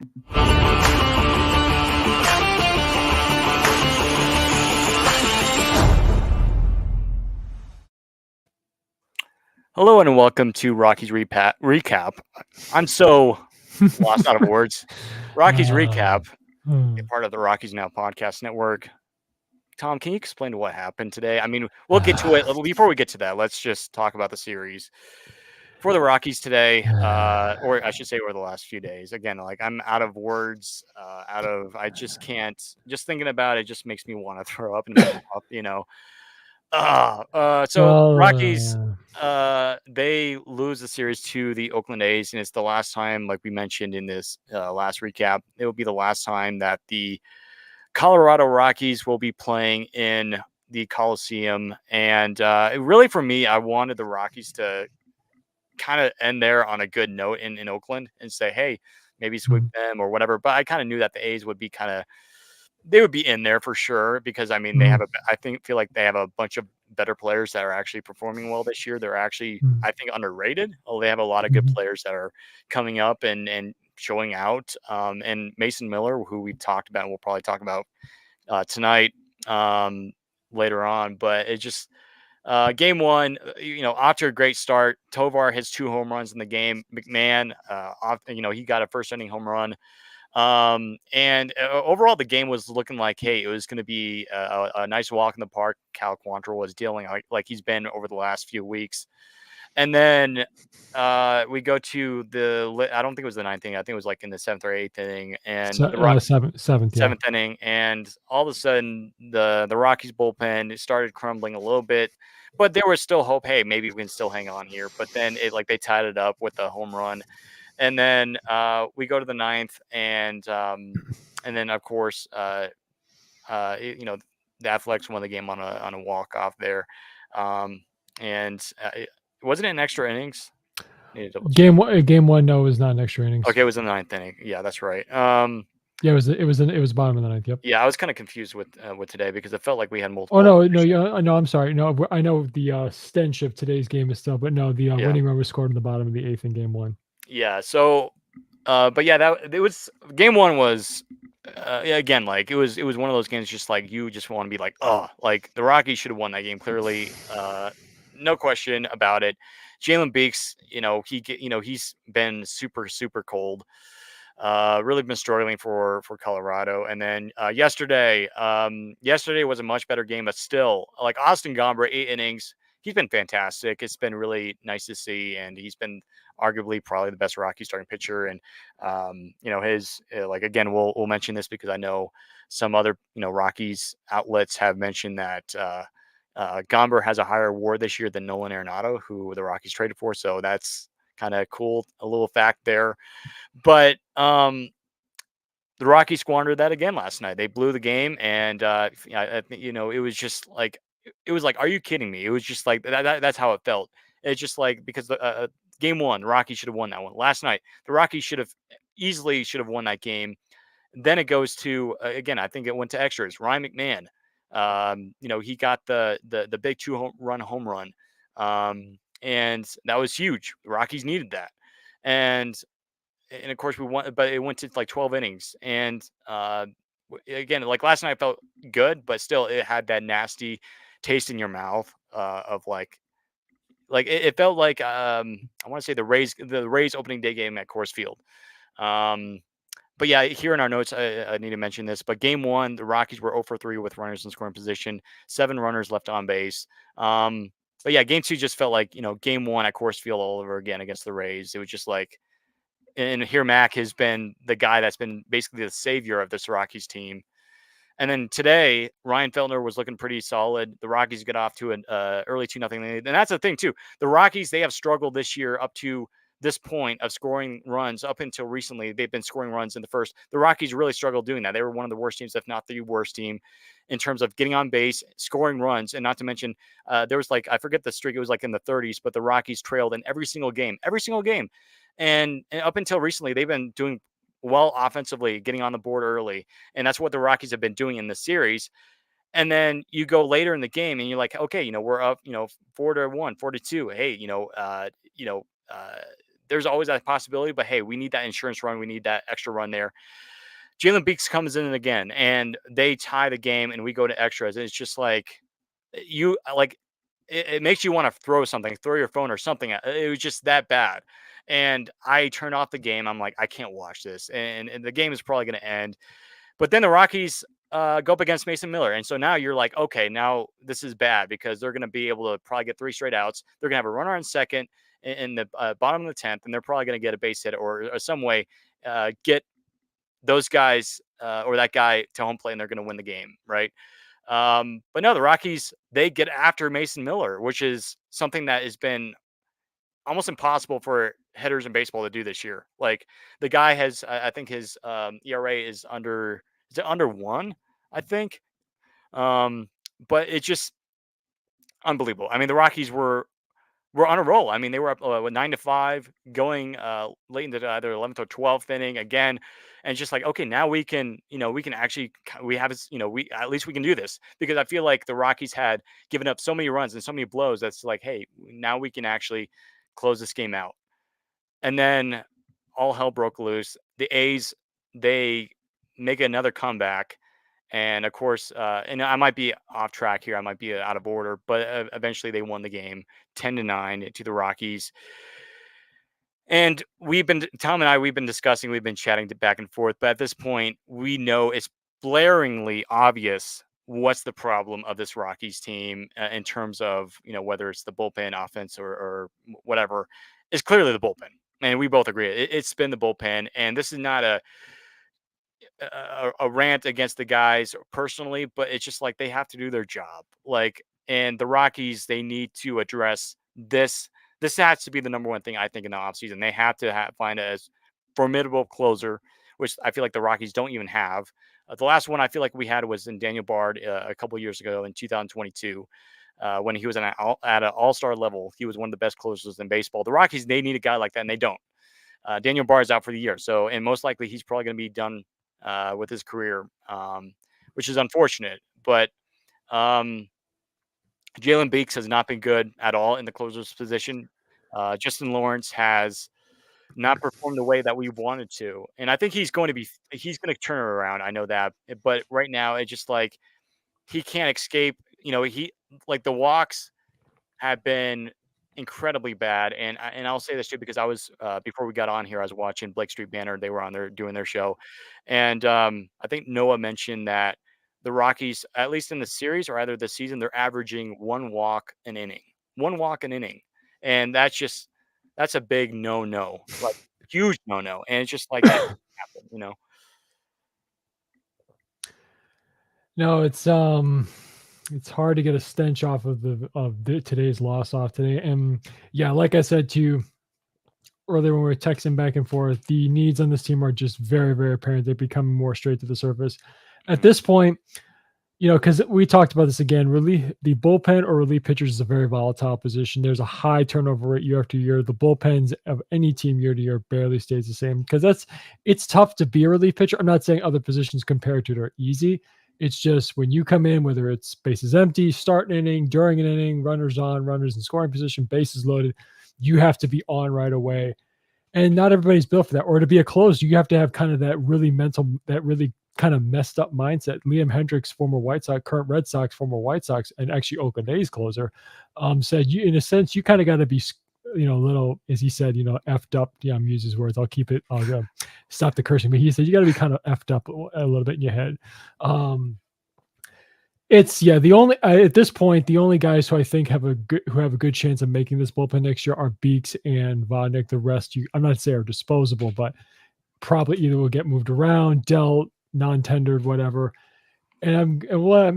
Hello and welcome to Rockies Recap. I'm so lost out of words. Rockies Recap, a part of the Rockies Now podcast network. Tom, can you explain what happened today? I mean, we'll get to it. Before we get to that, let's just talk about the series. For the Rockies today, or I should say over the last few days, again, like I'm out of words, I just can't, just thinking about it just makes me want to throw up and throw up, So Rockies, they lose the series to the Oakland A's, and it's the last time, like we mentioned in this last recap, it will be the last time that the Colorado Rockies will be playing in the Coliseum. And really, for me, I wanted the Rockies to kind of end there on a good note in Oakland and say, hey, maybe sweep them or whatever. But I kind of knew that the A's would be they would be in there for sure because I mean feel like they have a bunch of better players that are actually performing well this year. They're actually I think underrated. They have a lot of good players that are coming up and showing out. And Mason Miller, who we talked about, and we'll probably talk about tonight later on. But it just game one, off to a great start. Tovar hits 2 home runs in the game. McMahon, he got a first inning home run. And overall, the game was looking like, hey, it was going to be a nice walk in the park. Cal Quantrill was dealing like he's been over the last few weeks. And then we go to I don't think it was the 9th inning. I think it was like in the 7th or 8th inning. And seventh inning. And all of a sudden, the Rockies bullpen started crumbling a little bit. But there was still hope. Hey, maybe we can still hang on here. But then they tied it up with a home run. And then we go to the 9th, and then of course, the Athletics won the game on a walk off there, and wasn't it in extra innings? Game one, no, it was not an extra innings. Okay, it was in the 9th inning. Yeah, that's right. Yeah, it was bottom of the 9th. Yep. Yeah, I was kind of confused with today because it felt like we had multiple. Oh no, I'm sorry. No, I know the stench of today's game is still, but no, the winning run was scored in the bottom of the 8th in game one. Yeah. So, but yeah, it was game one was again like it was one of those games just like you just want to be like, oh, like the Rockies should have won that game clearly, no question about it. Jalen Beeks, he's been super cold. Really been struggling for Colorado. And then yesterday was a much better game, but still, like Austin Gomber, 8 innings. He's been fantastic. It's been really nice to see, and he's been arguably probably the best Rocky starting pitcher. And his again, we'll mention this because I know some other Rockies outlets have mentioned that Gomber has a higher WAR this year than Nolan Arenado, who the Rockies traded for. So that's kind of cool, a little fact there. But the Rockies squandered that again last night. They blew the game, and it was just like are you kidding me? It was just like that's how it felt. It's just like because game one, the Rockies should have won that one. Last night, the Rockies should have won that game. Then it goes to again, I think it went to extras. Ryan McMahon, he got the big 2-run home run, and that was huge. The Rockies needed that, and of course we won, but it went to like 12 innings. And again, like last night, I felt good, but still, it had that nasty taste in your mouth of like it felt like I want to say the Rays opening day game at Coors Field. But yeah, here in our notes, I need to mention this. But game one, the Rockies were 0 for 3 with runners in scoring position, 7 runners left on base. But yeah, game two just felt like game one at Coors Field all over again against the Rays. It was just like. And here Mac has been the guy that's been basically the savior of this Rockies team. And then today, Ryan Feltner was looking pretty solid. The Rockies get off to an early 2-0 lead. And that's the thing, too. The Rockies, they have struggled this year up to this point of scoring runs. Up until recently, they've been scoring runs in the first. The Rockies really struggled doing that. They were one of the worst teams, if not the worst team, in terms of getting on base, scoring runs. And not to mention, there was I forget the streak. It was like in the 30s, but the Rockies trailed in every single game. And up until recently, they've been doing well offensively, getting on the board early. And that's what the Rockies have been doing in the series. And then you go later in the game and you're like, okay, we're up, 4-1, 4-2. Hey, there's always that possibility. But hey, we need that insurance run. We need that extra run there. Jalen Beeks comes in again, and they tie the game, and we go to extras. And it's just like you like it makes you want to throw something, throw your phone or something. It was just that bad. And I turned off the game. I'm like, I can't watch this. And the game is probably going to end. But then the Rockies go up against Mason Miller. And so now you're like, okay, now this is bad because they're going to be able to probably get 3 straight outs. They're going to have a runner on second in the bottom of the 10th, and they're probably going to get a base hit or some way get those guys or that guy to home plate, and they're going to win the game, right? But no, the Rockies, they get after Mason Miller, which is something that has been almost impossible for hitters in baseball to do this year. Like the guy has, I think his ERA is it under 1? I think. Um, but it's just unbelievable. I mean, the Rockies were on a roll. I mean, they were up with 9-5 going late into either 11th or 12th inning again. And it's just like, okay, now we can, we can actually, we have, we at least we can do this because I feel like the Rockies had given up so many runs and so many blows. That's like, hey, now we can actually close this game out. And then all hell broke loose. The A's, they make another comeback. And of course, and I might be off track here. I might be out of order, but eventually they won the game 10-9 to the Rockies. And Tom and I, we've been discussing, we've been chatting back and forth. But at this point, we know it's blaringly obvious what's the problem of this Rockies team in terms of, whether it's the bullpen offense or whatever, is clearly the bullpen. And we both agree it's been the bullpen. And this is not a rant against the guys personally, but it's just like they have to do their job. Like, and the Rockies, they need to address this. This has to be the number one thing I think in the offseason. They have to find a formidable closer, which I feel like the Rockies don't even have. The last one I feel like we had was in Daniel Bard a couple years ago in 2022. When he was at an all-star level, he was one of the best closers in baseball. The Rockies, they need a guy like that, and they don't. Daniel Bard is out for the year, so and most likely he's probably going to be done with his career, which is unfortunate. But Jalen Beeks has not been good at all in the closer's position. Justin Lawrence has not performed the way that we wanted to, and I think he's going to turn it around. I know that, but right now it's just like he can't escape. He like the walks have been incredibly bad. And I'll say this too because I was before we got on here, I was watching Blake Street Banner. They were on there doing their show, and I think Noah mentioned that the Rockies, at least in the series or either this season, they're averaging one walk an inning, and that's a big no, like huge no, and it's just like that happen. No, it's hard to get a stench off of today's loss off today. And yeah, like I said to you earlier when we were texting back and forth, the needs on this team are just very, very apparent. They become more straight to the surface. At this point, because we talked about this again, the bullpen or relief pitchers is a very volatile position. There's a high turnover rate year after year. The bullpens of any team year to year barely stays the same because it's tough to be a relief pitcher. I'm not saying other positions compared to it are easy. It's just when you come in, whether it's bases empty, start an inning, during an inning, runners on, runners in scoring position, bases loaded, you have to be on right away. And not everybody's built for that. Or to be a closer, you have to have kind of that really kind of messed up mindset. Liam Hendricks, former White Sox, current Red Sox, former White Sox, and actually Oakland A's closer, said you, in a sense, you kind of got to be, little, as he said, effed up. Yeah, I'm using his words. I'll stop the cursing. But he said you got to be kind of effed up a little bit in your head. At this point, the only guys who I think have a good chance of making this bullpen next year are Beeks and Vodnik. The rest, I'm not saying are disposable, but probably either will get moved around, dealt, non-tendered, whatever. And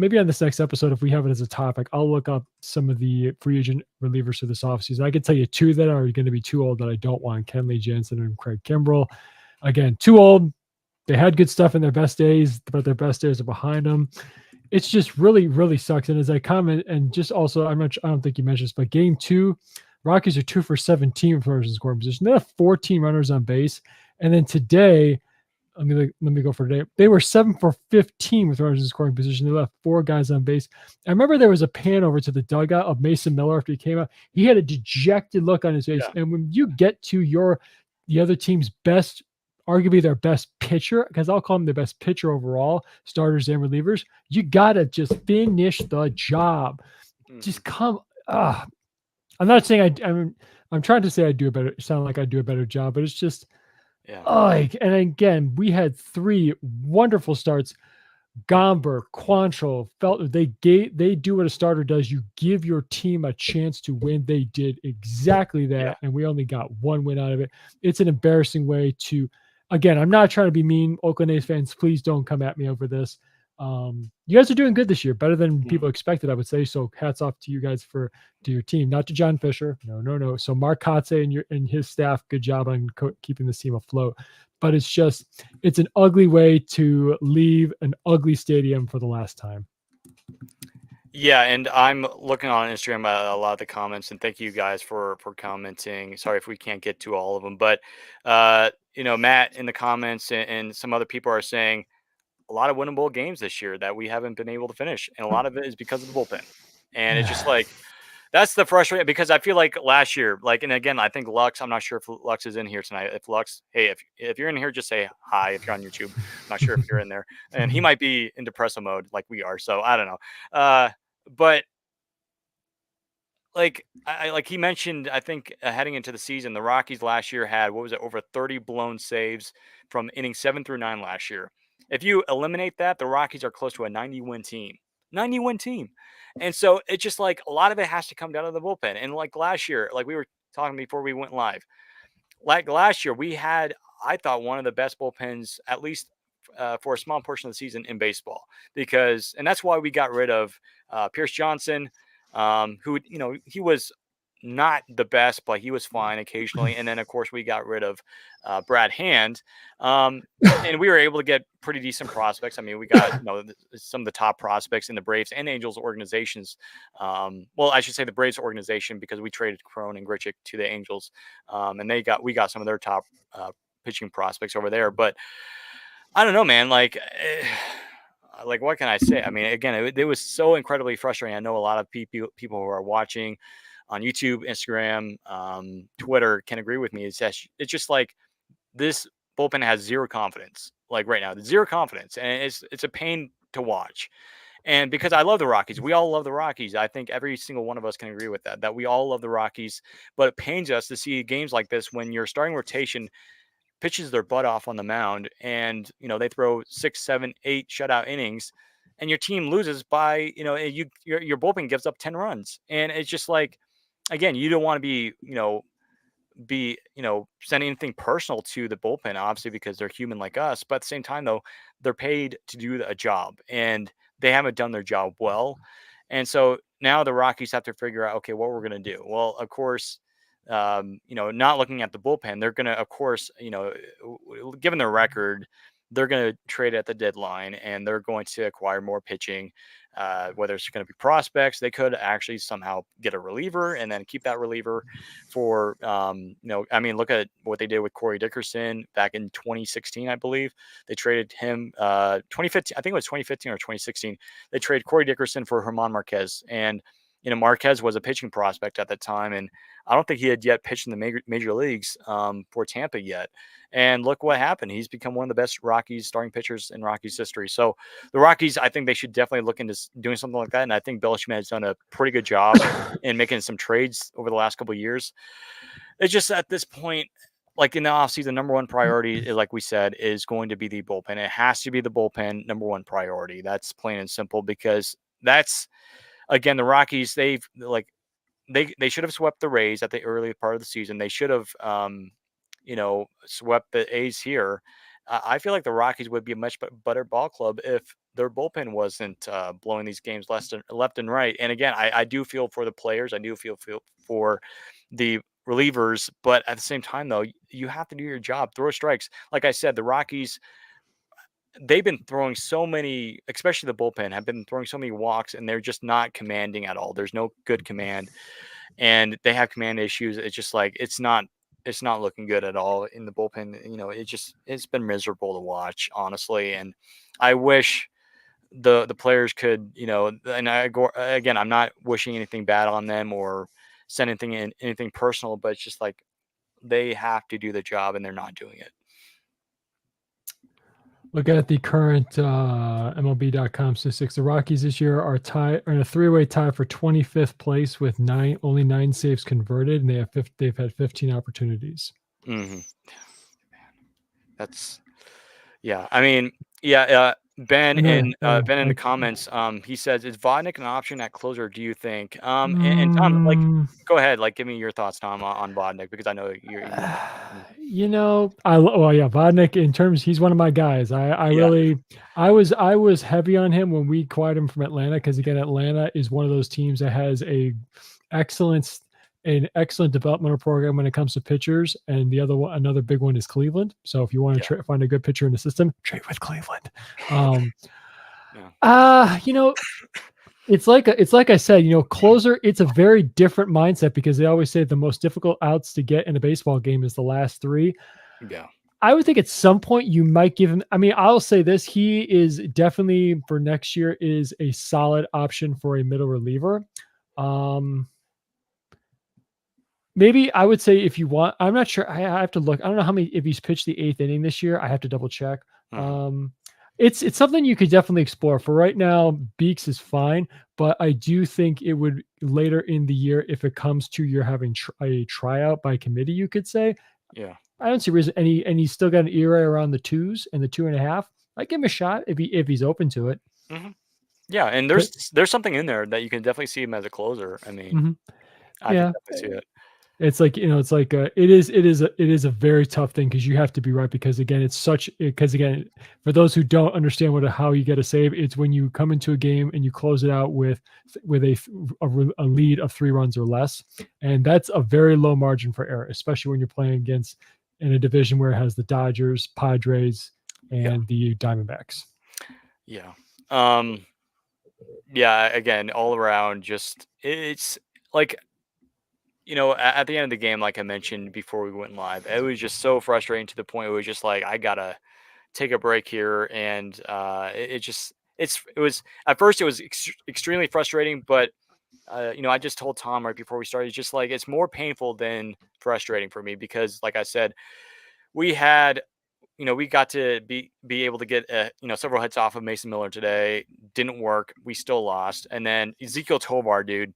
maybe on this next episode, if we have it as a topic, I'll look up some of the free agent relievers for this offseason. I could tell you 2 that are going to be too old that I don't want: Kenley Jansen and Craig Kimbrell. Again, too old. They had good stuff in their best days, but their best days are behind them. It's just really, really sucks. And as I comment, and just also, I don't think you mentioned this, but game 2, Rockies are 2 for 17 runners in scoring position. They have 14 runners on base. And then today, let me go for today. They were 7 for 15 with runners in scoring position. They left 4 guys on base. I remember there was a pan over to the dugout of Mason Miller after he came out. He had a dejected look on his face. Yeah. And when you get to the other team's best, arguably their best pitcher, because I'll call him the best pitcher overall, starters and relievers, you gotta just finish the job. Hmm. Just come. I'm not saying I'm trying to say I do a better sound like I do a better job, but it's just Yeah. like, and again, we had 3 wonderful starts. Gomber, Quantrill, felt they do what a starter does. You give your team a chance to win. They did exactly Yeah. that, and we only got 1 win out of it. It's an embarrassing way to. Again, I'm not trying to be mean. Oakland A's fans, please don't come at me over this. You guys are doing good this year, better than Mhm. people expected, I would say. So hats off to you guys to your team, not to John Fisher. No, no, no. So Mark Kotze and his staff, good job on keeping this team afloat. But it's an ugly way to leave an ugly stadium for the last time. Yeah, and I'm looking on Instagram at a lot of the comments, and thank you guys for commenting. Sorry if we can't get to all of them, but Matt in the comments and some other people are saying a lot of winnable games this year that we haven't been able to finish, and a lot of it is because of the bullpen. And it's just like that's the frustrating because I feel like last year, like, and again, I think Lux. I'm not sure if Lux is in here tonight. If Lux, hey, if you're in here, just say hi. If you're on YouTube, I'm not sure if you're in there, and he might be in depresso mode like we are. So I don't know. But like like he mentioned, I think heading into the season, the Rockies last year had what was it, over 30 blown saves from inning 7 through 9 last year. If you eliminate that, the Rockies are close to a 90 win team. 90 win team. And so it's just like a lot of it has to come down to the bullpen. And like last year, like we were talking before we went live, like last year, we had, I thought, one of the best bullpens, at least for a small portion of the season in baseball, because, and that's why we got rid of Pierce Johnson, who, he was not the best, but he was fine occasionally. And then, of course, we got rid of Brad Hand. And we were able to get pretty decent prospects. I mean, we got, some of the top prospects in the Braves and Angels organizations. Well, I should say the Braves organization, because we traded Crone and Grichuk to the Angels, and we got some of their top pitching prospects over there. But I don't know, man. Like what can I say? I mean, again, it was so incredibly frustrating. I know a lot of people who are watching on YouTube, Instagram, Twitter can agree with me. It's just like this bullpen has zero confidence. Like right now, zero confidence, and it's a pain to watch. And because I love the Rockies, we all love the Rockies. I think every single one of us can agree with that. That we all love the Rockies, but it pains us to see games like this when your starting rotation pitches their butt off on the mound, and they throw 6, 7, 8 shutout innings, and your team loses by your bullpen gives up 10 runs, and it's just like, again, you don't want to be sending anything personal to the bullpen, obviously, because they're human like us. But at the same time, though, they're paid to do a job, and they haven't done their job well. And so now the Rockies have to figure out, okay, what we're going to do. Well, of course, not looking at the bullpen, they're going to, of course, given their record, they're going to trade at the deadline, and they're going to acquire more pitching. Whether it's going to be prospects, they could actually somehow get a reliever and then keep that reliever for, I mean, look at what they did with Corey Dickerson back in 2016, I believe. They traded him 2015, I think it was 2015 or 2016. They traded Corey Dickerson for Herman Marquez. And, Marquez was a pitching prospect at that time. And I don't think he had yet pitched in the major leagues for Tampa yet. And look what happened. He's become one of the best Rockies starting pitchers in Rockies history. So the Rockies, I think they should definitely look into doing something like that. And I think Belichick has done a pretty good job in making some trades over the last couple of years. It's just at this point, like in the offseason, number one priority, like we said, is going to be the bullpen. It has to be the bullpen number one priority. That's plain and simple, because that's, again, the Rockies, they should have swept the Rays at the early part of the season. They should have, swept the A's here. I feel like the Rockies would be a much better ball club if their bullpen wasn't blowing these games left and right. And again, I do feel for the players. I do feel for the relievers. But at the same time, though, you have to do your job. Throw strikes. Like I said, the Rockies, they've been throwing so many, especially the bullpen, have been throwing so many walks, and they're just not commanding at all. There's no good command, and they have command issues. It's just like it's not. it's not looking good at all in the bullpen. It's been miserable to watch, honestly. And I wish the players could, and again, I'm not wishing anything bad on them or send anything personal, but it's just like they have to do the job and they're not doing it. Looking at the current MLB.com statistics, the Rockies this year are in a three-way tie for 25th place with only 9 saves converted, and they've had 15 opportunities. Mm-hmm. That's yeah. I mean, yeah. Ben in the comments, he says, "Is Vodnik an option at closer? Do you think?" And Tom, like, go ahead, like, give me your thoughts, Tom, on Vodnik, because I know you. Vodnik, in terms, he's one of my guys. Yeah, I was heavy on him when we acquired him from Atlanta, because again, Atlanta is one of those teams that has excellent an excellent developmental program when it comes to pitchers, and another big one is Cleveland. So if you want to find a good pitcher in the system, trade with Cleveland. It's like I said, closer, it's a very different mindset, because they always say the most difficult outs to get in a baseball game is the last 3. Yeah. I would think at some point you might give him. I mean, I'll say this: he is definitely, for next year, is a solid option for a middle reliever. Maybe I would say, if you want, I'm not sure. I have to look. I don't know if he's pitched the 8th inning this year. I have to double check. Mm-hmm. It's something you could definitely explore. For right now, Beeks is fine, but I do think it would, later in the year, if it comes to you're having a tryout by committee, you could say, yeah, I don't see reason. And he's still got an ERA around the 2s and the 2.5. I give him a shot if he's open to it. Mm-hmm. Yeah, and there's something in there that you can definitely see him as a closer. I mean, I can definitely see it. It's like, it is a very tough thing, because you have to be right, because again, for those who don't understand how you get a save, it's when you come into a game and you close it out with a lead of 3 runs or less, and that's a very low margin for error, especially when you're playing against in a division where it has the Dodgers, Padres, and the Diamondbacks. Yeah. Yeah, again, all around, just it's like, at the end of the game, like I mentioned before we went live, it was just so frustrating, to the point where it was just like, I gotta take a break here. And it was, at first it was extremely frustrating, but I just told Tom right before we started, it's just like, it's more painful than frustrating for me, because like I said, we had, we got to be able to get several hits off of Mason Miller today. Didn't work. We still lost. And then Ezekiel Tovar, dude,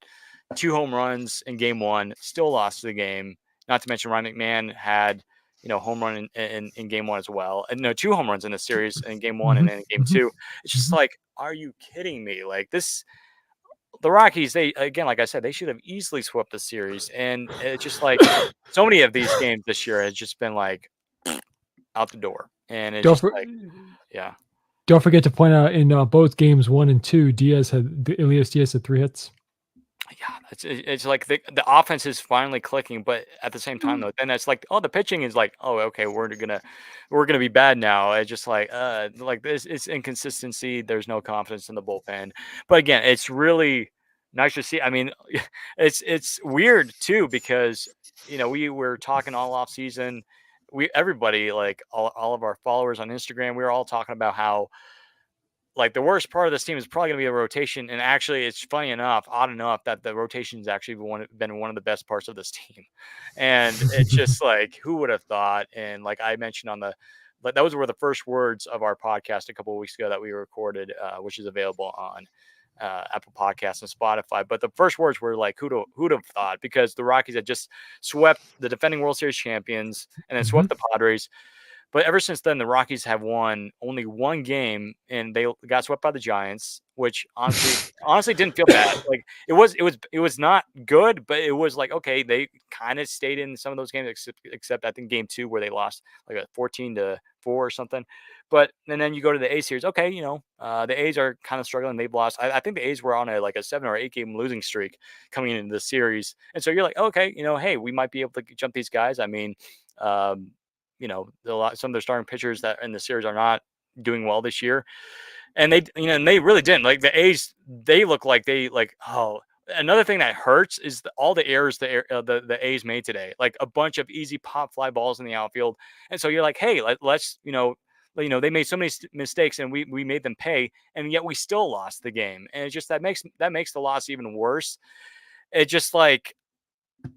2 home runs in game 1, still lost the game. Not to mention Ryan McMahon had, home run in game 1 as well. And 2 home runs in the series in game 1 and then in game 2. It's just like, are you kidding me? Like this, the Rockies, they, again, like I said, they should have easily swept the series. And it's just like, so many of these games this year has just been like out the door. And it's yeah. Don't forget to point out, in both games 1 and 2, Elias Diaz had 3 hits. Yeah, it's like the offense is finally clicking, but at the same time, though, then it's like, oh, the pitching is like, oh, okay, we're gonna be bad now. It's just like this, it's inconsistency. There's no confidence in the bullpen. But again, it's really nice to see. I mean, it's weird too, because we were talking all off season. Everybody, like all of our followers on Instagram, we were all talking about how, like, the worst part of this team is probably going to be a rotation. And actually, it's funny enough, odd enough, that the rotation has actually been one of the best parts of this team. And it's just like, who would have thought? And like I mentioned but those were the first words of our podcast a couple of weeks ago that we recorded, which is available on Apple Podcasts and Spotify. But the first words were like, who'd have thought? Because the Rockies had just swept the defending World Series champions and then swept the Padres. But ever since then, the Rockies have won only 1 game, and they got swept by the Giants, which honestly didn't feel bad. Like it was not good, but it was like, okay, they kind of stayed in some of those games, except I think game 2, where they lost like a 14-4 or something. But and then you go to the A series. Okay, the A's are kind of struggling. They've lost. I think the A's were on a 7 or 8 game losing streak coming into the series, and so you're like, okay, hey, we might be able to jump these guys. I mean. Some of their starting pitchers that in the series are not doing well this year, and they really didn't. Like the A's, they look like oh, another thing that hurts is all the errors the A's made today. Like a bunch of easy pop fly balls in the outfield, and so you're like, hey, let's they made so many mistakes and we made them pay, and yet we still lost the game, and it just that makes the loss even worse. It just like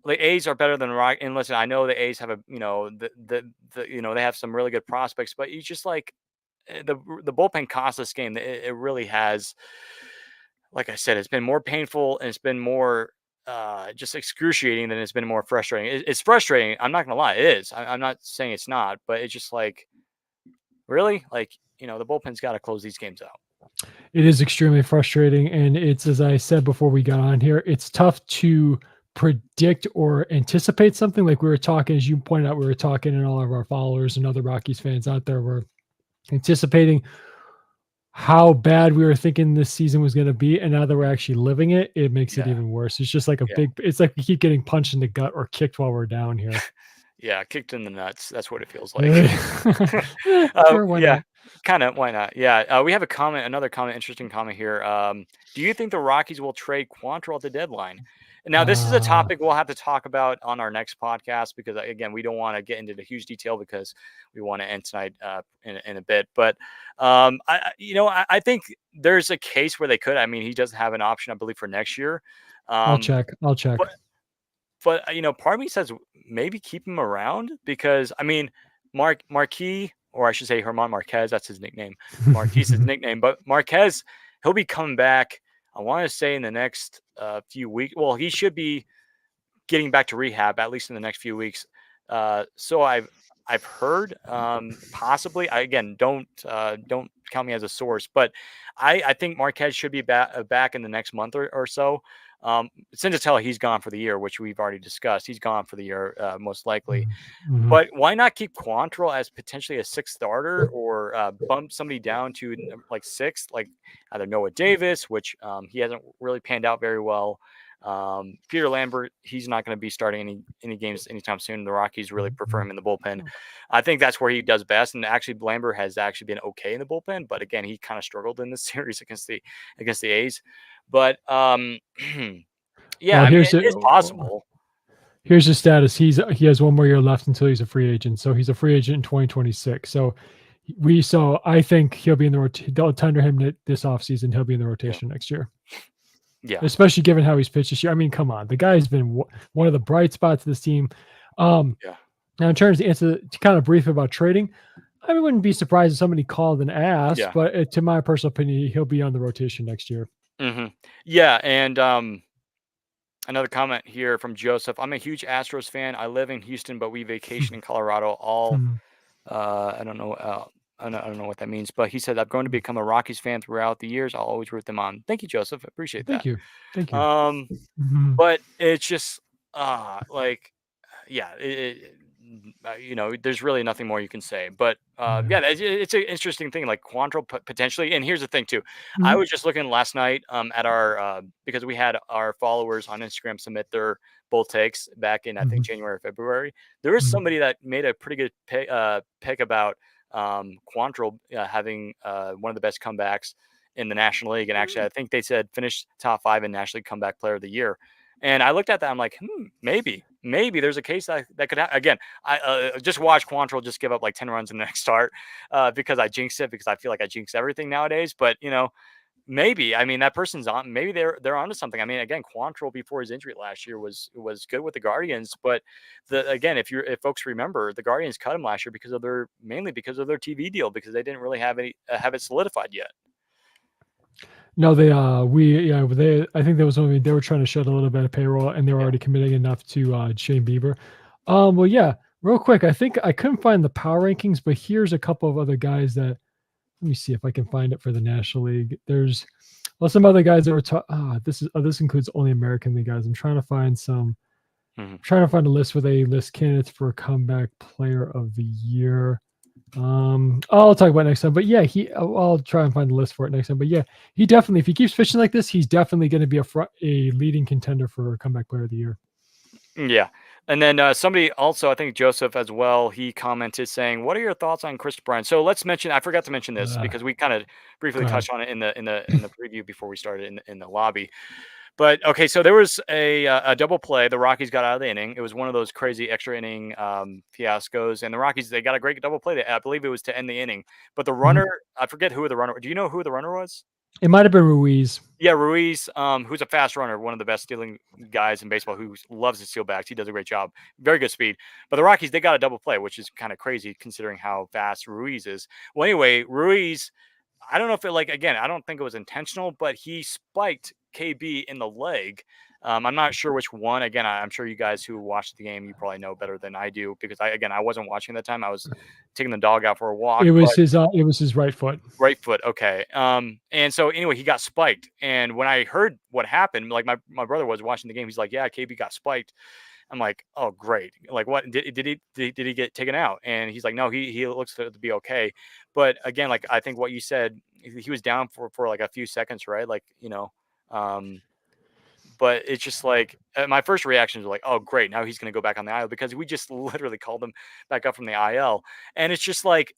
the A's are better than Rock. And listen, I know the A's have they have some really good prospects, but you just like the bullpen cost this game. It really has, like I said, it's been more painful and it's been more just excruciating than it's been more frustrating. It's frustrating. I'm not gonna lie, it is. I'm not saying it's not, but it's just like really like the bullpen's got to close these games out. It is extremely frustrating, and it's as I said before we got on here, it's tough to predict or anticipate something. Like we were talking, as you pointed out, we were talking, and all of our followers and other Rockies fans out there were anticipating how bad we were thinking this season was going to be, and now that we're actually living it, it makes it Yeah, even worse. It's just like a yeah. big. It's like we keep getting punched in the gut or kicked while we're down here. Yeah, kicked in the nuts. That's what it feels like. Sure, why Yeah, not? kind of. Why not? Yeah, we have another comment, interesting comment here. Do you think the Rockies will trade Quantrill at the deadline? Now, this is a Uh, topic we'll have to talk about on our next podcast because, again, we don't want to get into the huge detail because we want to end tonight in a bit. But I think there's a case where they could. I mean, he does have an option, I believe, for next year. I'll Um, check. I'll but check. part of me says maybe keep him around because I mean, Marquis, or I should say Herman Marquez, that's his nickname. Marquis is his nickname, but Marquez, he'll be coming back. I want to say in the next few weeks. Well, he should be getting back to rehab at least in the next few weeks. So I've heard possibly. Again, don't count me as a source, but I think Marquez should be back in the next month or so. Since he's gone for the year, which we've already discussed. He's gone for the year most likely. Mhm, mhm. But why not keep Quantrill as potentially a sixth starter or bump somebody down to like sixth, like either Noah Davis, which he hasn't really panned out very well. Peter Lambert, he's not going to be starting any games anytime soon. The Rockies really prefer him in the bullpen. I think that's where he does best. And actually, Lambert has actually been okay in the bullpen, but again, he kind of struggled in this series against the A's. But yeah, Well, I mean, it is possible. here's his status. He has 1 more year left until he's a free agent. So he's a free agent in 2026. So I think he'll be in the they'll tender him this offseason. He'll be in the Yeah, rotation next year, yeah, especially given how he's pitched this year. I mean, come on, the guy's been one of the bright spots of this team. Um, yeah. Now, in terms of answer to kind of brief about trading, I wouldn't be surprised if somebody called and asked, Yeah. but to my personal opinion, he'll be on the rotation next year. Yeah, and another comment here from Joseph. I'm a huge Astros fan. I live in Houston, but we vacation in Colorado. Hmm. I don't know. I don't know what that means, but he said I'm going to become a Rockies fan throughout the years. I'll always root them on. Thank you, Joseph. I appreciate Thank that. you. Thank you. Um, Mhm. but it's just like yeah, there's really nothing more you can say. But Yeah. yeah, it's an interesting thing, like Quantrill potentially. And here's the thing too, I Mhm. was just looking last night at our because we had our followers on Instagram submit their both takes back in I think Mhm. January or February. There was Mhm. somebody that made a pretty good pick about Quantrill having one of the best comebacks in the National League, and actually I think they said finished top 5 in National League Comeback Player of the Year. And I looked at that. I'm like, maybe there's a case that could happen. Again, I just watch Quantrill just give up like 10 runs in the next start because I jinx it because I feel like I jinx everything nowadays. But maybe I mean that person's on. Maybe they're onto something. I mean, again, Quantrill before his injury last year was good with the Guardians, but if folks remember, the Guardians cut him last year mainly because of their TV deal because they didn't really have it solidified yet. No, I think there was only they were trying to shed a little bit of payroll, and they were Yeah. already committing enough to Shane Bieber. Well, yeah, real quick, I think I couldn't find the power rankings, but here's a couple of other guys that let me see if I can find it for the National League. There's some other guys that were this includes only American League guys. Hmm. Trying to find a list where they list candidates for comeback player of the year. I'll talk about it next time. But yeah, I'll try and find a list for it next time. But yeah, he definitely, if he keeps fishing like this, he's definitely going to be a leading contender for comeback player of the year. Yeah. And then somebody also, I think Joseph as well, he commented saying, "What are your thoughts on Chris Bryant?" So let's mention. I forgot to mention this Uh, because we kind of Go briefly ahead. touched on it in the preview before we started in the lobby. But okay, so there was a double play. The Rockies got out of the inning. It was one of those crazy extra inning fiascos, and the Rockies they got a great double play. I believe it was to end the inning. But the Mhm. runner, I forget who the runner. Do you know who the runner was? It might have been Ruiz. Yeah, Ruiz, who's a fast runner, one of the best stealing guys in baseball, who loves to steal backs. He does a great job, very good speed. But the Rockies, they got a double play, which is kind of crazy considering how fast Ruiz is. Well, anyway, Ruiz, I don't know if it like again, I don't think it was intentional, but he spiked KB in the leg. I'm not sure which one. Again, I'm sure you guys who watched the game, you probably know better than I do because I wasn't watching at the time. I was taking the dog out for a walk, but It was his right foot. right foot, okay. And so anyway, he got spiked. And when I heard what happened, like my brother was watching the game, he's like, "Yeah, KB got spiked." I'm like, "Oh, great! Like, what did he get taken out?" And he's like, "No, he looks to be okay." But again, like I think what you said, he was down for like a few seconds, right? Like um, but it's just like my first reactions were like, "Oh, great! Now he's going to go back on the IL," because we just literally called him back up from the IL, and it's just like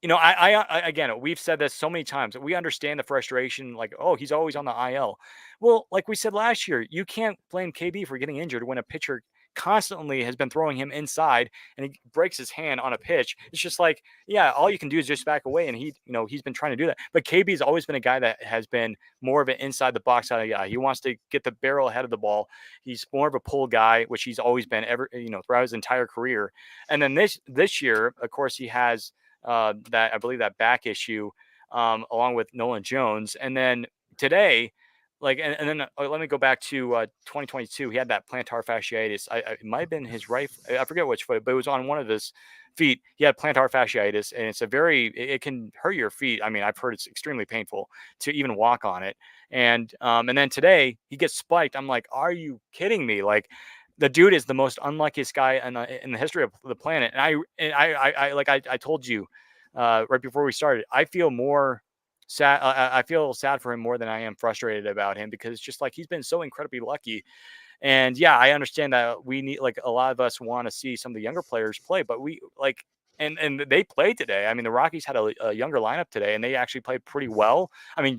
again, we've said this so many times. We understand the frustration, like, oh, he's always on the IL. Well, like we said last year, you can't blame KB for getting injured when a pitcher constantly has been throwing him inside and he breaks his hand on a pitch. It's just like, yeah, all you can do is just back away. And he's been trying to do that. But KB's always been a guy that has been more of an inside the box kind of guy. He wants to get the barrel ahead of the ball. He's more of a pull guy, which he's always been throughout his entire career. And then this year, of course, he has that I believe that back issue, along with Nolan Jones. And then today, like, and then let me go back to 2022. He had that plantar fasciitis. It might have been his right. I forget which foot, but it was on one of his feet. He had plantar fasciitis, and it's it can hurt your feet. I mean, I've heard it's extremely painful to even walk on it. And then today he gets spiked. I'm like, are you kidding me? Like, the dude is the most unluckiest guy in the history of the planet. I told you right before we started, I feel more sad. I feel sad for him more than I am frustrated about him because it's just like he's been so incredibly lucky. And yeah, I understand that we need like a lot of us want to see some of the younger players play, but we like and they played today. I mean, the Rockies had a younger lineup today, and they actually played pretty well. I mean,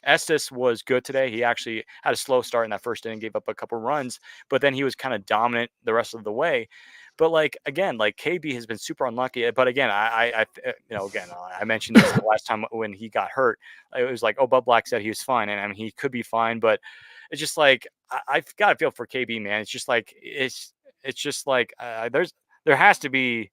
Estes was good today. He actually had a slow start in that first inning, gave up a couple runs, but then he was kind of dominant the rest of the way. But like again, like KB has been super unlucky. But again, again, I mentioned this the last time when he got hurt. It was like, oh, Bud Black said he was fine, and I mean he could be fine, but it's just like I've got to feel for KB, man. It's just like there has to be.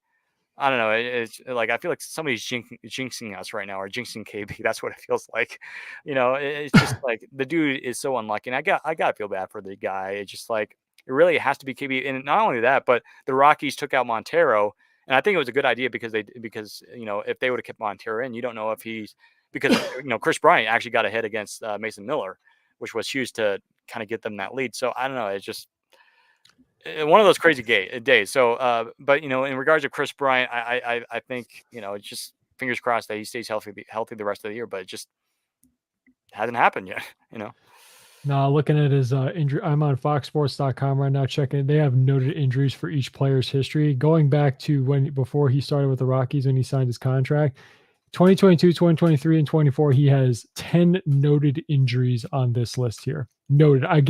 I don't know. It's like I feel like somebody's jinxing us right now, or jinxing KB. That's what it feels like. It's just like the dude is so unlucky, and I got to feel bad for the guy. It's just like it really has to be KB, and not only that, but the Rockies took out Montero, and I think it was a good idea because if they would have kept Montero in, you don't know if he's because Chris Bryant actually got a hit against Mason Miller, which was huge to kind of get them that lead. So I don't know. It's just one of those crazy days. So, but in regards to Chris Bryant, I think it's just fingers crossed that he stays healthy the rest of the year. But it just hasn't happened yet. You know. Now, looking at his injury, I'm on foxsports.com right now checking. They have noted injuries for each player's history going back to before he started with the Rockies when he signed his contract. 2022, 2023, and 24, he has 10 noted injuries on this list here. Noted. I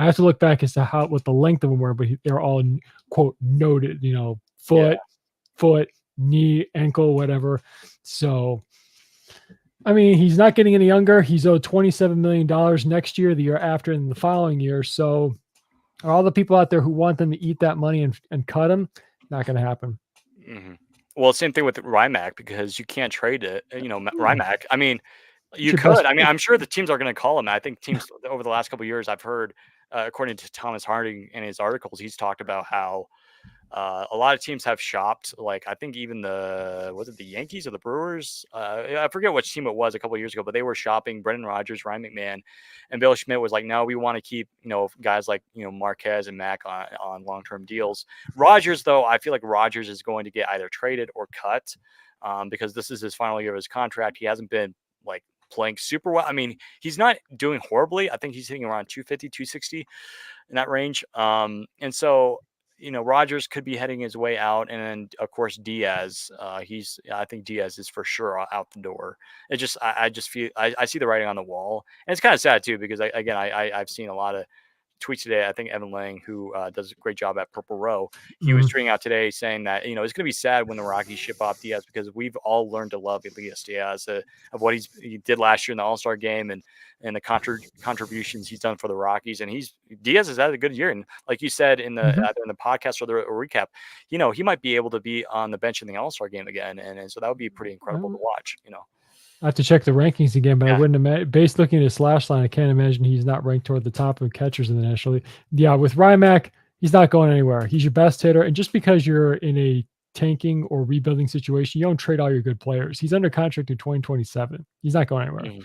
have to look back as to what the length of them were, but they're all quote noted, Yeah. foot, knee, ankle, whatever. So, I mean, he's not getting any younger. He's owed $27 million next year, the year after, and the following year. So, are all the people out there who want them to eat that money and cut him? Not going to happen. Mm-hmm. Well, same thing with Rymac because you can't trade it. Rymac. I mean, It's you your best. could. I mean, I'm sure the teams are going to call him. I think teams over the last couple of years, I've heard, according to Thomas Harding in his articles, he's talked about how a lot of teams have shopped. Like I think even was it the Yankees or the Brewers? I forget which team it was a couple of years ago, but they were shopping Brendan Rodgers, Ryan McMahon, and Bill Schmidt was like, no, we want to keep guys like Marquez and Mac on long term deals. Rodgers though, I feel like Rodgers is going to get either traded or cut because this is his final year of his contract. He hasn't been like playing super well. I mean, he's not doing horribly. I think he's hitting around 250, 260 in that range. And so Rogers could be heading his way out, and then of course Diaz. I think Diaz is for sure out the door. I just feel I see the writing on the wall, and it's kind of sad too because I've seen a lot of tweets today. I think Evan Lang, who does a great job at Purple Row, he was Mhm. tweeting out today saying that it's going to be sad when the Rockies ship off Diaz because we've all learned to love Elias Diaz of what he did last year in the All Star game and the contributions he's done for the Rockies. And Diaz has had a good year, and like you said in the Mhm. either in the podcast or the recap, he might be able to be on the bench in the All Star game again, and so that would be pretty incredible to watch. I have to check the rankings again, but I Yeah. wouldn't imagine, based looking at his slash line, I can't imagine he's not ranked toward the top of catchers in the National League. Yeah, with Rymack, he's not going anywhere. He's your best hitter. And just because you're in a tanking or rebuilding situation, you don't trade all your good players. He's under contract in 2027. He's not going anywhere. Mhm.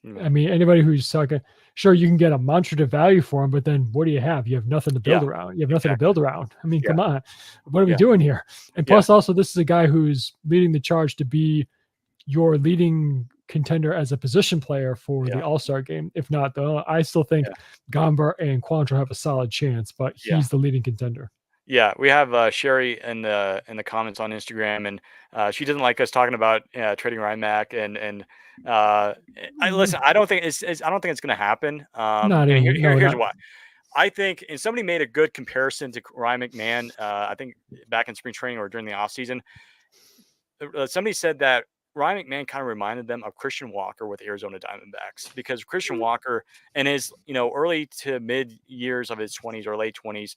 Yeah. I mean, anybody who's sucking, sure, you can get a monstrative value for him, but then what do you have? You have nothing to build Yeah. around. You have nothing to Exactly. build around. I mean, Yeah. come on. What are we Yeah. doing here? And Yeah. plus, also, this is a guy who's leading the charge to be your leading contender as a position player for the Yeah. All-Star game. If not, though, I still think Yeah. Gomber and Quantrill have a solid chance, but Yeah. he's the leading contender. Yeah, we have Sherry in the comments on Instagram, and she doesn't like us talking about trading Rymac, and I Mm, listen. I don't think I don't think it's going to happen. not And even, no, here's not. why. I think, and somebody made a good comparison to Ryan McMahon. I think back in spring training or during the offseason, somebody said that Ryan McMahon kind of reminded them of Christian Walker with Arizona Diamondbacks because Christian Walker in his early to mid years of his 20s or late 20s,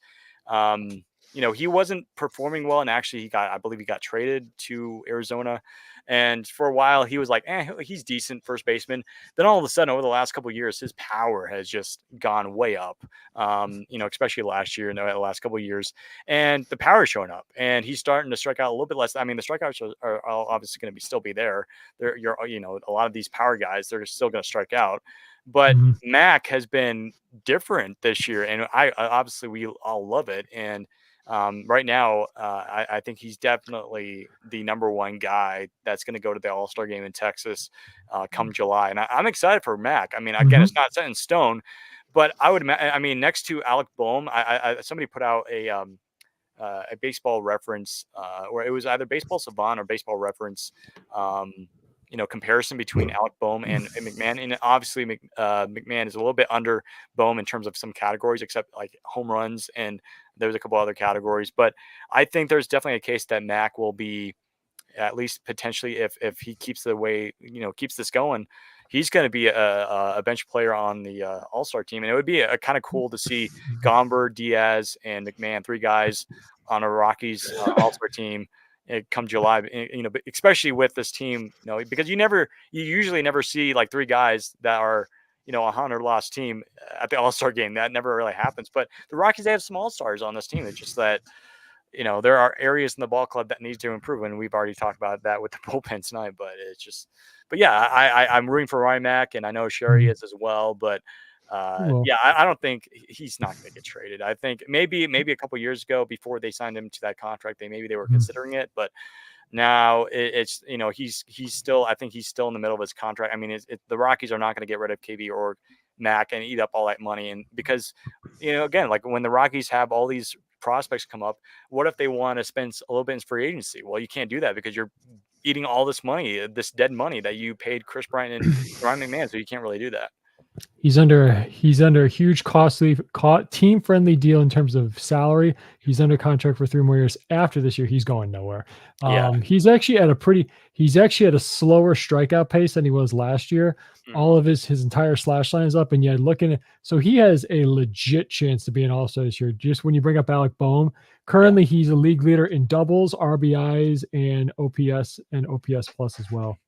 he wasn't performing well, and actually I believe he got traded to Arizona, and for a while he was like, he's decent first baseman. Then all of a sudden over the last couple of years, his power has just gone way up. Especially last year and the last couple of years, and the power is showing up, and he's starting to strike out a little bit less. I mean, the strikeouts are obviously going to still be there. A lot of these power guys, they're still going to strike out, but Mhm. Mac has been different this year, and obviously we all love it. And right now, I think he's definitely the number one guy that's going to go to the All Star game in Texas come July, and I'm excited for Mac. I mean, again, it's Mhm. not set in stone, but I mean, next to Alec Boehm, somebody put out a baseball reference, or it was either Baseball Savant or Baseball Reference, um, comparison between Alec Boehm and McMahon. And obviously, McMahon is a little bit under Boehm in terms of some categories, except like home runs, and there's a couple other categories. But I think there's definitely a case that Mac will be, at least potentially, if he keeps the way keeps this going, he's going to be a bench player on the All Star team, and it would be a kind of cool to see Gomber, Diaz, and McMahon, three guys on a Rockies All Star team come July. But especially with this team, because you usually never see like three guys that are a 100 loss team at the All Star game. That never really happens. But the Rockies, they have some All Stars on this team. It's just that there are areas in the ball club that needs to improve, and we've already talked about that with the bullpen tonight. But it's just, but yeah, I'm rooting for Ryan Mack, and I know Sherry Mhm. is as well. But Well, yeah, I don't think he's not going to get traded. I think maybe a couple years ago before they signed him to that contract, they were mhm. considering it, but now it's he's still, I think he's still in the middle of his contract. I mean, the Rockies are not going to get rid of KB or Mack and eat up all that money, and because again, like when the Rockies have all these prospects come up, what if they want to spend a little bit in free agency? Well, you can't do that because you're eating all this money, this dead money that you paid Chris Bryant and Ryan McMahon, so you can't really do that. He's under a huge costly team friendly deal in terms of salary. He's under contract for 3 more years. After this year, he's going nowhere. Yeah. He's actually at a slower strikeout pace than he was last year. Hmm. All of his entire slash line is up, and yet looking at, so he has a legit chance to be an all-star this year. Just when you bring up Alec Boehm, Yeah. currently he's a league leader in doubles, RBIs, and OPS plus as well.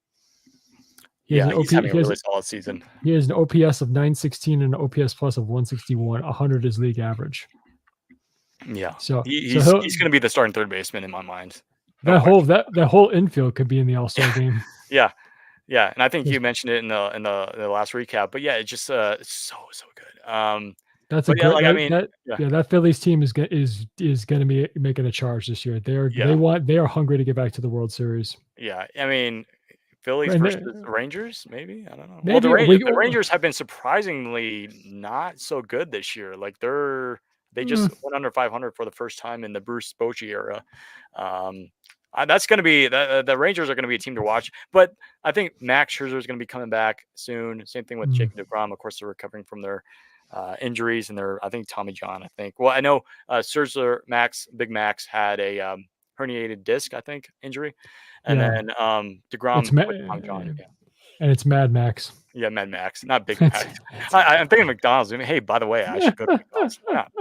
He has Yeah. an He's OP having he a has really solid season. he has an OPS of 916 and an OPS plus of 161. 100 is league average. Yeah. So He, so he's he'll he's going to be the starting third baseman in my mind. No that whole question. that whole infield could be in the All-Star game. Yeah. Yeah, and I think you Just mentioned it in the last recap, but yeah, it's just it's so good. that's a But yeah, great like I that mean, that yeah, yeah, that Phillies team is gonna be making a charge this year. yeah, They are hungry to get back to the World Series. yeah. I mean, Phillies And versus Rangers, maybe I don't know. Well, maybe we The Rangers have been surprisingly not so good this year. Like They Mm, just went under 500 for the first time in the Bruce Bochy era. Um, that's going to be the Rangers are going to be a team to watch. But I think Max Scherzer is going to be coming back soon. Same thing with mm. Jacob DeGrom. Of course, they're recovering from their injuries and their I think Tommy John. I think. Well, I know Scherzer, Big Max had a herniated disc, I think, injury, and Yeah, then it's Degrom Ma with Tommy John. Yeah, and it's Mad Max. yeah, Mad Max, not Big It's Max. it's I'm thinking McDonald's. I mean, hey, by the way, I should go to McDonald's. Why not?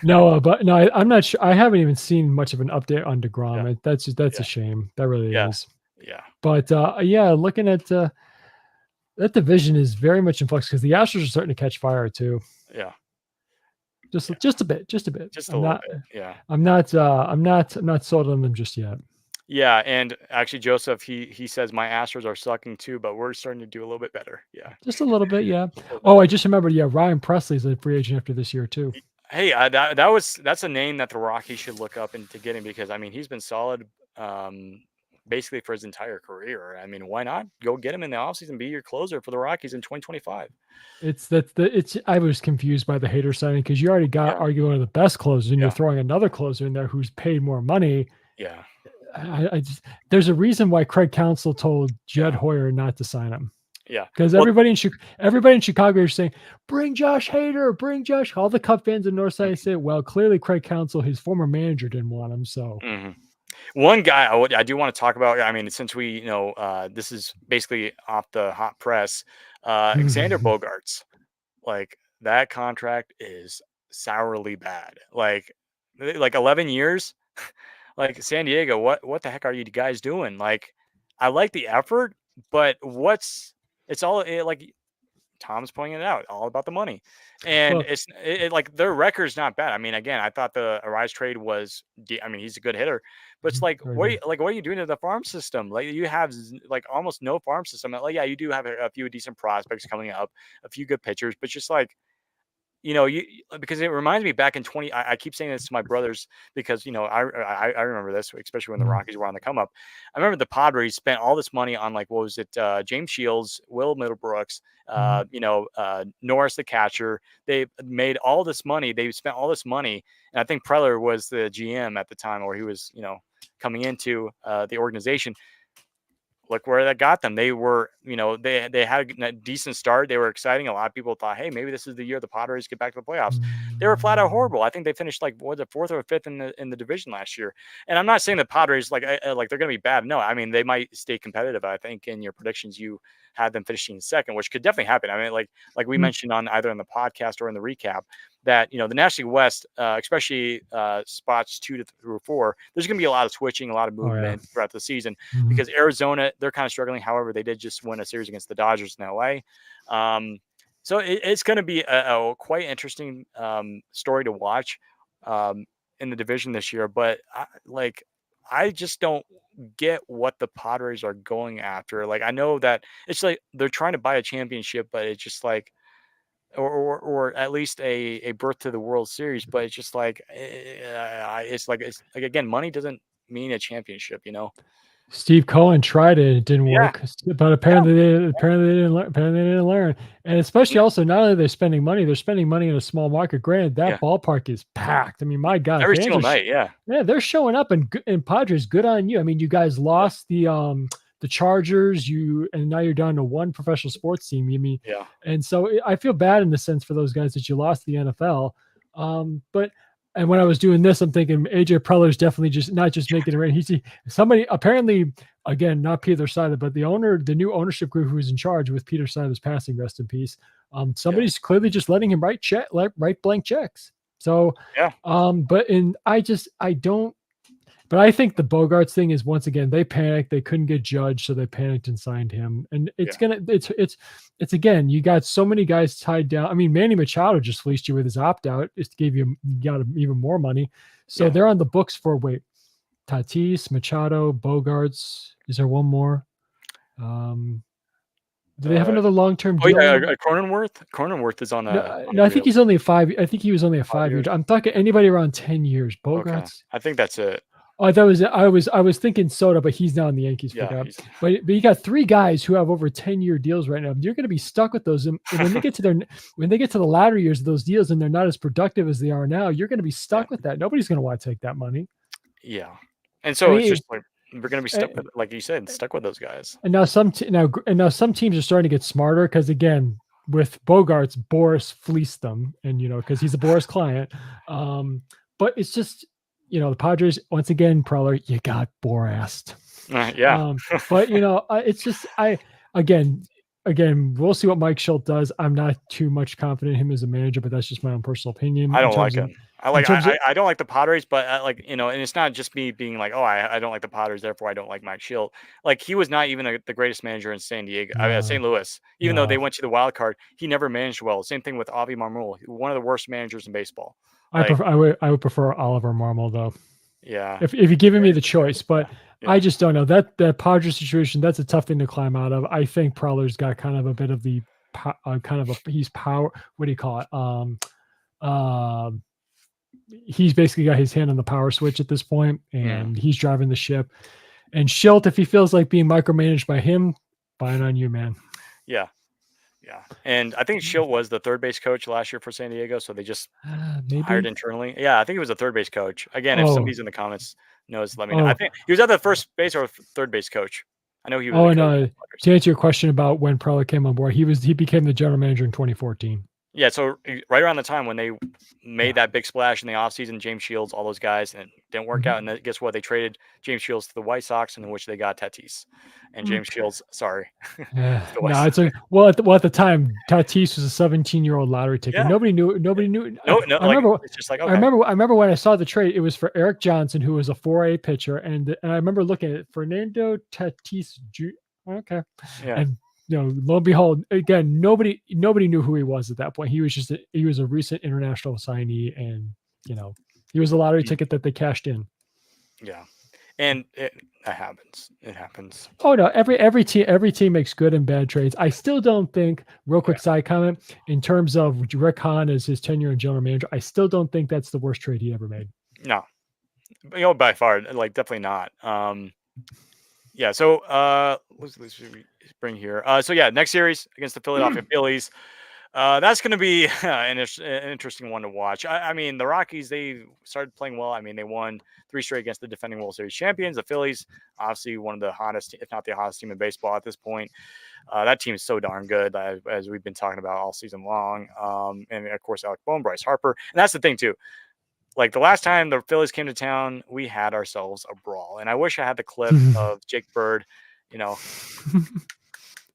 No, but no, I'm not sure. I haven't even seen much of an update on Yeah, DeGrom. That's a yeah, shame. That really yeah, is. yeah, But yeah, looking at that division is very much in flux because the Astros are starting to catch fire too. yeah, Just yeah. just a bit, just a bit. Just a little bit. Yeah, I'm not sold on them just yet. yeah. And actually, Joseph, he says my Astros are sucking too, but we're starting to do a little bit better. Yeah, Just a little bit, yeah. just a little Oh, bit. I just remembered, yeah, Ryan Presley's a free agent after this year too. Hey, that's a name that the Rockies should look up into getting because I mean he's been solid basically for his entire career. I mean, why not go get him in the offseason, be your closer for the Rockies in 2025? It's I was confused by the hater signing because you already got Yeah, arguably one of the best closers and you're yeah, throwing another closer in there who's paid more money. yeah, I just there's a reason why Craig Counsell told Jed yeah, Hoyer not to sign him. yeah. Because Well, everybody in Chicago is saying, "Bring Josh Hader, bring Josh." All the Cub fans in Northside say, "Well, clearly Craig Counsell, his former manager, didn't want him." So, mhm. One guy I do want to talk about. I mean, since we this is basically off the hot press, Xander Bogarts. Like that contract is sourly bad. Like 11 years. Like San Diego, what the heck are you guys doing? Like I like the effort, but it's all like Tom's pointing it out, all about the money. And well, like their record's not bad. I mean, again, I thought the Arise trade was, I mean, he's a good hitter, but it's like, very good. what are you doing to the farm system? Like you have like almost no farm system. Like, yeah, you do have a few decent prospects coming up, a few good pitchers, but just like, because it reminds me back in 20, I keep saying this to my brothers because, I remember this, especially when the Mhm, Rockies were on the come up. I remember the Padres spent all this money on like, what was it? James Shields, Will Middlebrooks, mhm. Norris, the catcher. They made all this money. They spent all this money. And I think Preller was the GM at the time, or he was, coming into the organization. Look where that got them. They were, they had a decent start. They were exciting. A lot of people thought, hey, maybe this is the year the Padres get back to the playoffs. They were flat out Mm, horrible. I think they finished like what was it, fourth or fifth in the division last year. And I'm not saying the Padres like they're going to be bad. No, I mean they might stay competitive. I think in your predictions you had them finishing second, which could definitely happen. I mean, like we mm. mentioned on either in the podcast or in the recap, that the National League West, especially spots through four, there's going to be a lot of switching, a lot of Oh yeah. movement throughout the season Mhm. because Arizona, they're kind of struggling. However, they did just win a series against the Dodgers in LA. So it's going to be a quite interesting story to watch um, in the division this year. But I just don't get what the Padres are going after. Like I know that it's like they're trying to buy a championship, but it's just like or at least a berth to the World Series. But it's just like it's like again, money doesn't mean a championship. Steve Cohen tried it, it didn't Yeah, work, but yeah, apparently they didn't learn, and especially yeah, also not only they're spending money, they're spending money in a small market. Granted, yeah. that ballpark is packed. I mean, my God, Every fans single are night. Yeah, yeah, they're showing up and Padres, good on you. I mean, you guys yeah, lost the Chargers, and now you're down to one professional sports team. You mean, yeah, and so I feel bad in the sense for those guys that you lost the NFL. But and when I was doing this, I'm thinking AJ Preller's definitely just not just making it rain. He's somebody apparently again, not Peter Seiler, but the new ownership group who's in charge with Peter Seiler's passing, rest in peace. yeah, Somebody's clearly just letting him write blank checks. So, yeah, but in I don't. But I think the Bogarts thing is once again they panicked. They couldn't get Judge, so they panicked and signed him. And yeah, it's again you got so many guys tied down. I mean, Manny Machado just fleeced you with his opt out. Just gave you got even more money. So yeah. they're on the books for Tatis, Machado, Bogarts. Is there one more? Um, do they have Uh, another long term oh deal? yeah, Cronenworth. Cronenworth is on No, a no, I think deal he's only a 5. I think he was only a 5 5 year. years. I'm talking anybody around 10 years. Okay, Bogarts. I think that's it. Oh, that was I was thinking Soto, but he's now in the Yankees. Yeah, Forgot. he's But you got three guys who have over 10-year deals right now. You're going to be stuck with those, and when they get to the latter years of those deals, and they're not as productive as they are now, you're going to be yeah, stuck with that. Nobody's going to want to take that money. yeah. And I so it's just mean, like we're gonna be stuck with, like you said, stuck with those guys. and now some teams are starting to get smarter because again, with Bogarts, Boris fleeced them, and because he's a Boris client. Um, but it's just the Padres once again, Preller, you got Borast. Yeah, But it's just again we'll see what Mike Schultz does. I'm not too much confident in him as a manager, but that's just my own personal opinion I don't like him. in terms of I don't like the Padres, but like and it's not just me being like, oh, I don't like the Padres, therefore I don't like Mike Shield. Like he was not even the greatest manager in San Diego, no, St. Louis. Even though they no. went to the wild card, he never managed well. Same thing with Avi Marmol, one of the worst managers in baseball. I Like, prefer I would prefer Oliver Marmol though. yeah, If you're giving me the choice, but I yeah, just don't know that Padres situation. That's a tough thing to climb out of. I think Preller's got kind of a bit of the kind of he's power. What do you call it? Um, he's basically got his hand on the power switch at this point, mm, and he's driving the ship. And Schilt, if he feels like being micromanaged by him, fine on you, man. yeah, yeah. And I think Shield was the third base coach last year for San Diego, so they just hired Maybe. internally. Yeah, I think he was a third base coach. Again, if Oh, somebody's in the comments knows, let me know. I oh, think he was either first base or third base coach. I know he was a oh, and coach. to answer your question about when Preller came on board, he became the general manager in 2014. Yeah, so right around the time when they made Yeah. that big splash in the offseason, James Shields, all those guys, and it didn't work out. Mhm. And then guess what? They traded James Shields to the White Sox, in which they got Tatis. And Mm. James Shields, sorry, Yeah, to the White no, Sox. it's like well at the time, Tatis was a 17-year-old lottery ticket. Yeah, Nobody knew. Nobody knew. no, no, I like remember. it's just like I okay, remember. I remember when I saw the trade. It was for Eric Johnson, who was a 4A pitcher, and I remember looking at it, Fernando Tatis. Okay, yeah, and lo and behold, again, nobody knew who he was at that point. He was a recent international signee, and he was a lottery mm, ticket that they cashed in. yeah, and that happens. It happens. Oh no, every team makes good and bad trades. I still don't think, real Yeah, quick side comment, in terms of Rick Hahn as his tenure in general manager, I still don't think that's the worst trade he ever made. no, by far, like definitely not. Yeah, so let's bring here. So yeah, next series against the Philadelphia Phillies. That's going to be an interesting one to watch. I mean, the Rockies, they started playing well. I mean, they won 3 straight against the defending World Series champions. The Phillies, obviously one of the hottest, if not the hottest team in baseball at this point. That team is so darn good, as we've been talking about all season long. And of course, Alec Bohm, Bryce Harper. And that's the thing, too. Like the last time the Phillies came to town, we had ourselves a brawl. And I wish I had the clip of Jake Bird, you know,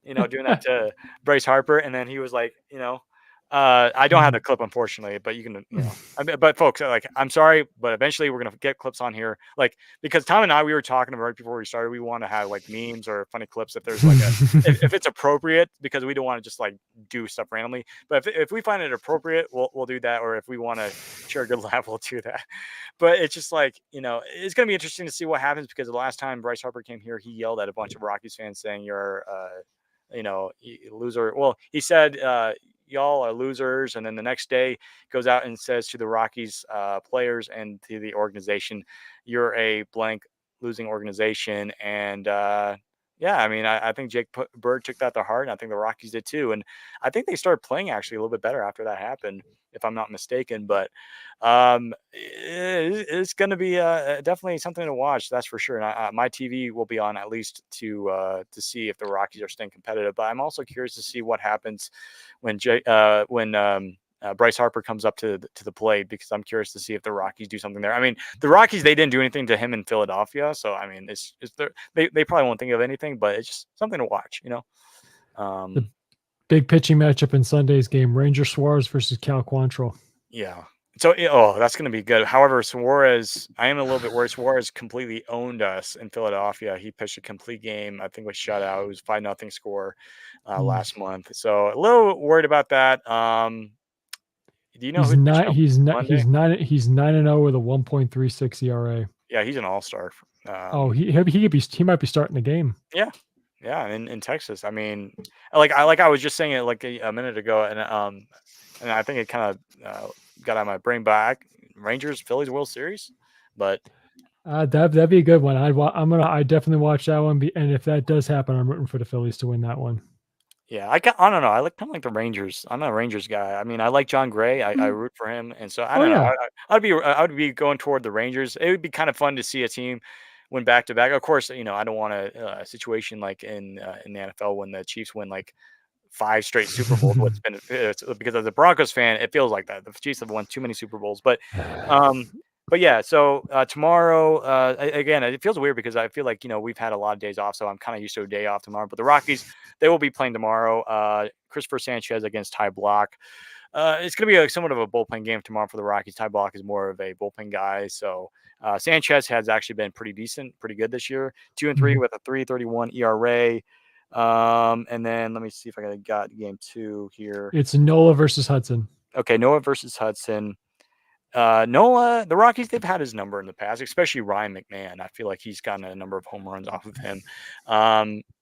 doing that to Bryce Harper, and then he was like, I don't have the clip unfortunately, but you can, I mean, but folks, like, I'm sorry, but eventually we're gonna get clips on here, like because Tom and I we were talking about right before we started, we want to have like memes or funny clips if there's like if it's appropriate because we don't want to just like do stuff randomly, but if we find it appropriate, we'll do that, or if we want to share a good laugh, we'll do that. But it's just like it's gonna be interesting to see what happens because the last time Bryce Harper came here, he yelled at a bunch of Rockies fans saying you're loser. Well, he said, y'all are losers. And then the next day goes out and says to the Rockies players and to the organization, you're a blank losing organization. And yeah, I mean, I think Bird took that to heart, and I think the Rockies did too. And I think they started playing actually a little bit better after that happened, if I'm not mistaken. But it's going to be definitely something to watch. That's for sure. And my TV will be on at least to see if the Rockies are staying competitive. But I'm also curious to see what happens when Bryce Harper comes up to the plate, because I'm curious to see if the Rockies do something there. I mean, the Rockies, they didn't do anything to him in Philadelphia, so I mean, they probably won't think of anything, but it's just something to watch. The Um, big pitching matchup in Sunday's game: Ranger Suarez versus Cal Quantrill. yeah. So, that's going to be good. However, I am a little bit worried. Suarez completely owned us in Philadelphia. He pitched a complete game. I think was shutout. It was 5-0 score Mm. last month. So a little worried about that. Do you know He's who's pitching not. on He's not. Monday? He's 9-0 with a 1.36 ERA. Yeah, he's an all-star. Oh, he might be starting the game. Yeah, yeah, in Texas. I mean, I was just saying it like a minute ago, and I think it kind of got out of my brain back. Rangers Phillies World Series, but That'd be a good one. I definitely watch that one. And if that does happen, I'm rooting for the Phillies to win that one. Yeah, I don't know. I like kind of like the Rangers. I'm a Rangers guy. I mean, I like John Gray. I Mhm. root for him, and so I Oh don't know. yeah. I would be going toward the Rangers. It would be kind of fun to see a team win back to back. Of course, I don't want a situation like in the NFL when the Chiefs win like 5 straight Super Bowls. What's been it's because as a Broncos fan, it feels like that. The Chiefs have won too many Super Bowls, um, but yeah. So tomorrow, again, it feels weird because I feel like we've had a lot of days off, so I'm kind of used to a day off tomorrow. But the Rockies, they will be playing tomorrow. Christopher Sanchez against Ty Block. It's going to be somewhat of a bullpen game tomorrow for the Rockies. Ty Block is more of a bullpen guy, so Sanchez has actually been pretty decent, pretty good this year. 2-3 Mhm. with a 3.31 ERA. And then let me see if I got game two here. It's Nola versus Hudson. Okay, Noah versus Hudson. Nola, the Rockies, they've had his number in the past, especially Ryan McMahon. I feel like he's gotten a number of home runs off of him.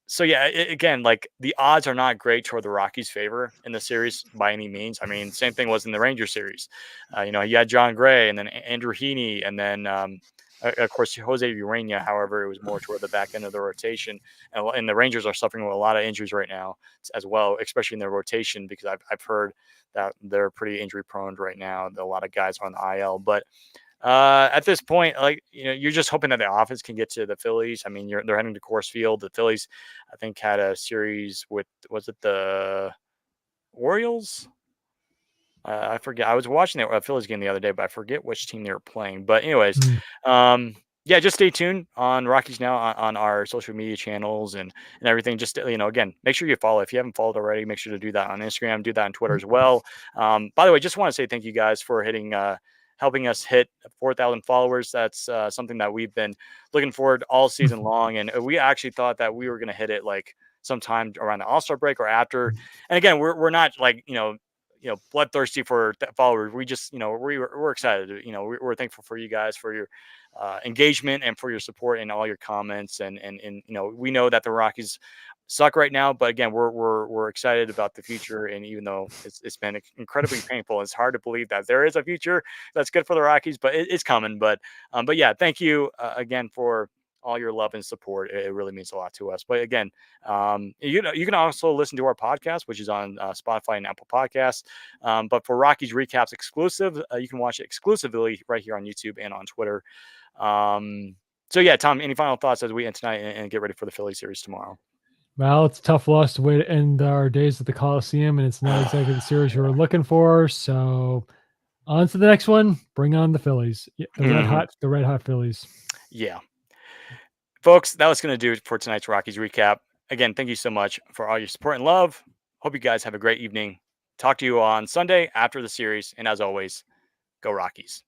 So yeah, again, like the odds are not great toward the Rockies' favor in the series by any means. I mean, same thing was in the Rangers series. You had John Gray and then Andrew Heaney, and then of course Jose Urena. However, it was more toward the back end of the rotation, and the Rangers are suffering with a lot of injuries right now as well, especially in their rotation because I've heard that they're pretty injury prone right now. A lot of guys are on the IL, but at this point, like you're just hoping that the offense can get to the Phillies. I mean, they're heading to Coors Field. The Phillies, I think, had a series with was it the Orioles? I forget. I was watching the Phillies game the other day, but I forget which team they were playing. But anyways, Mm. um, yeah, just stay tuned on Rockies Now on our social media channels and everything. Just again, make sure you follow. If you haven't followed already, make sure to do that on Instagram, do that on Twitter as well. By the way, just want to say thank you guys for helping us hit 4,000 followers. That's something that we've been looking forward all season long, and we actually thought that we were going to hit it like sometime around the All-Star break or after. And again, we're not like bloodthirsty for followers. We just we're excited. We're thankful for you guys for your engagement and for your support and all your comments. And we know that the Rockies suck right now, but again, we're excited about the future. And even though it's been incredibly painful, it's hard to believe that there is a future that's good for the Rockies, but it's coming. But yeah, thank you again for all your love and support. It really means a lot to us. But again, you can also listen to our podcast, which is on Spotify and Apple Podcasts. But for Rockies recaps exclusive, you can watch it exclusively right here on YouTube and on Twitter. So yeah, Tom, any final thoughts as we end tonight and get ready for the Philly series tomorrow? Well, it's a tough loss to way to end our days at the Coliseum, and it's not exactly the series we were looking for. So on to the next one. Bring on the Phillies. Yeah, Mhm. the red hot Phillies. Yeah, folks, that was going to do it for tonight's Rockies recap. Again, thank you so much for all your support and love. Hope you guys have a great evening. Talk to you on Sunday after the series, and as always, go Rockies.